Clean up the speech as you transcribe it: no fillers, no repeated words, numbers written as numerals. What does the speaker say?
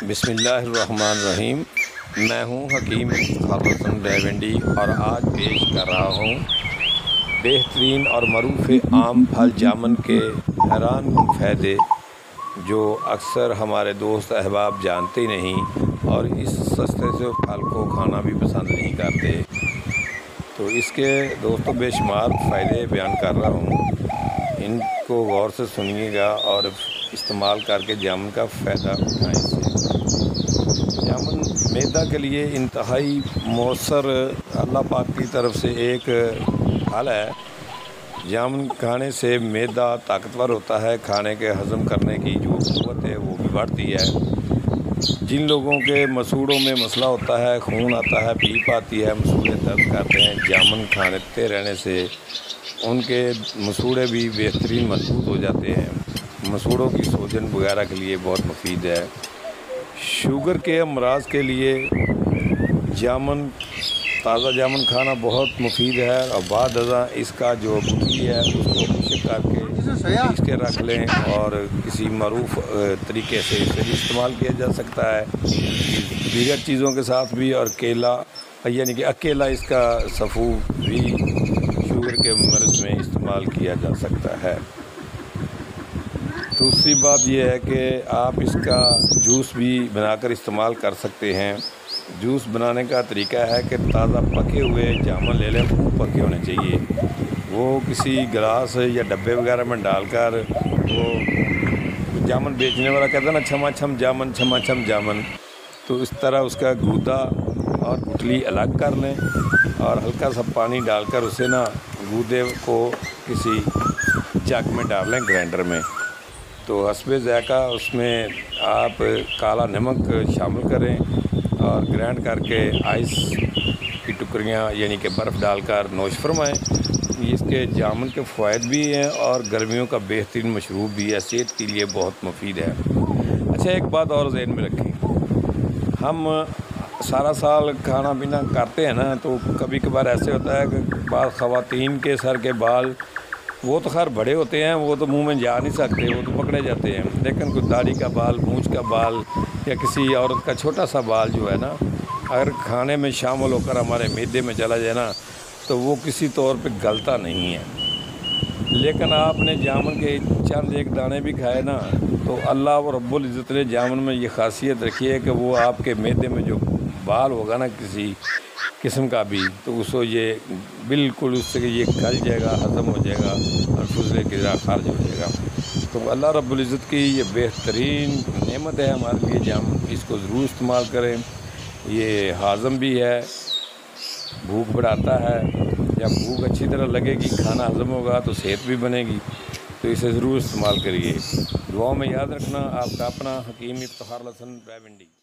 بسم اللہ الرحمن الرحیم۔ میں ہوں حکیم افتخار حسن ریونڈی اور آج پیش کر رہا ہوں بہترین اور معروف عام پھل جامن کے حیران کن فائدے جو اکثر ہمارے دوست احباب جانتے نہیں اور اس سستے سے پھل کو کھانا بھی پسند نہیں کرتے، تو اس کے دوستوں بے شمار فائدے بیان کر رہا ہوں، ان کو غور سے سنیے گا اور استعمال کر کے جامن کا فائدہ اٹھائیں۔ اس سے جامن معدہ کے لیے انتہائی مؤثر اللہ پاک کی طرف سے ایک پھل ہے۔ جامن کھانے سے معدہ طاقتور ہوتا ہے، کھانے کے ہضم کرنے کی جو قوت ہے وہ بھی بڑھتی ہے۔ جن لوگوں کے مسوڑوں میں مسئلہ ہوتا ہے، خون آتا ہے، پیپ آتی ہے، مسوڑے درد کرتے ہیں، جامن کھاتے رہنے سے ان کے مسوڑے بھی بہترین مضبوط ہو جاتے ہیں۔ مسوڑوں کی سوجن وغیرہ کے لیے بہت مفید ہے۔ شوگر کے امراض کے لیے جامن، تازہ جامن کھانا بہت مفید ہے، اور بعد ازاں اس کا جو گٹلی ہے اس کو خشک کر کے پیس کے رکھ لیں اور کسی معروف طریقے سے اسے بھی استعمال کیا جا سکتا ہے، دیگر چیزوں کے ساتھ بھی، اور کیلا یعنی کہ اکیلا اس کا صفو بھی شوگر کے مرض میں استعمال کیا جا سکتا ہے۔ دوسری بات یہ ہے کہ آپ اس کا جوس بھی بنا کر استعمال کر سکتے ہیں۔ جوس بنانے کا طریقہ ہے کہ تازہ پکے ہوئے جامن لے لیں، خوب پکے ہونے چاہیے، وہ کسی گلاس یا ڈبے وغیرہ میں ڈال کر، وہ جامن بیچنے والا کہتا ہے نا چھما چھم جامن، چھما چھم جامن، تو اس طرح اس کا گودا اور گٹلی الگ کر لیں اور ہلکا سا پانی ڈال کر اسے نا گودے کو کسی جگ میں ڈال لیں، گرائنڈر میں، تو حسب ذائقہ اس میں آپ کالا نمک شامل کریں اور گرائنڈ کر کے آئس کی ٹکڑیاں یعنی کہ برف ڈال کر نوش فرمائیں۔ اس کے جامن کے فوائد بھی ہیں اور گرمیوں کا بہترین مشروب بھی ہے، صحت کے لیے بہت مفید ہے۔ اچھا، ایک بات اور ذہن میں رکھیں، ہم سارا سال کھانا پینا کرتے ہیں نا، تو کبھی کبھار ایسے ہوتا ہے کہ بعض خواتین کے سر کے بال، وہ تو خیر بڑے ہوتے ہیں، وہ تو منہ میں جا نہیں سکتے، وہ تو پکڑے جاتے ہیں، لیکن کوئی داڑھی کا بال، مونچھ کا بال یا کسی عورت کا چھوٹا سا بال جو ہے نا، اگر کھانے میں شامل ہو کر ہمارے معدے میں چلا جائے نا، تو وہ کسی طور پہ گلتا نہیں ہے۔ لیکن آپ نے جامن کے چند ایک دانے بھی کھائے نا، تو اللہ رب العزت نے جامن میں یہ خاصیت رکھی ہے کہ وہ آپ کے معدے میں جو بال ہوگا نا کسی قسم کا بھی، تو اس کو یہ بالکل اس سے یہ گل جائے گا، ہضم ہو جائے گا اور فضلے کی طرح خارج ہو جائے گا۔ تو اللہ رب العزت کی یہ بہترین نعمت ہے ہمارے لیے جامن، اس کو ضرور استعمال کریں۔ یہ ہاضم بھی ہے، بھوک بڑھاتا ہے، جب بھوک اچھی طرح لگے گی، کھانا ہضم ہوگا تو صحت بھی بنے گی، تو اسے ضرور استعمال کریے۔ دعاؤں میں یاد رکھنا، آپ کا اپنا حکیم افتخار حسن ریونڈی۔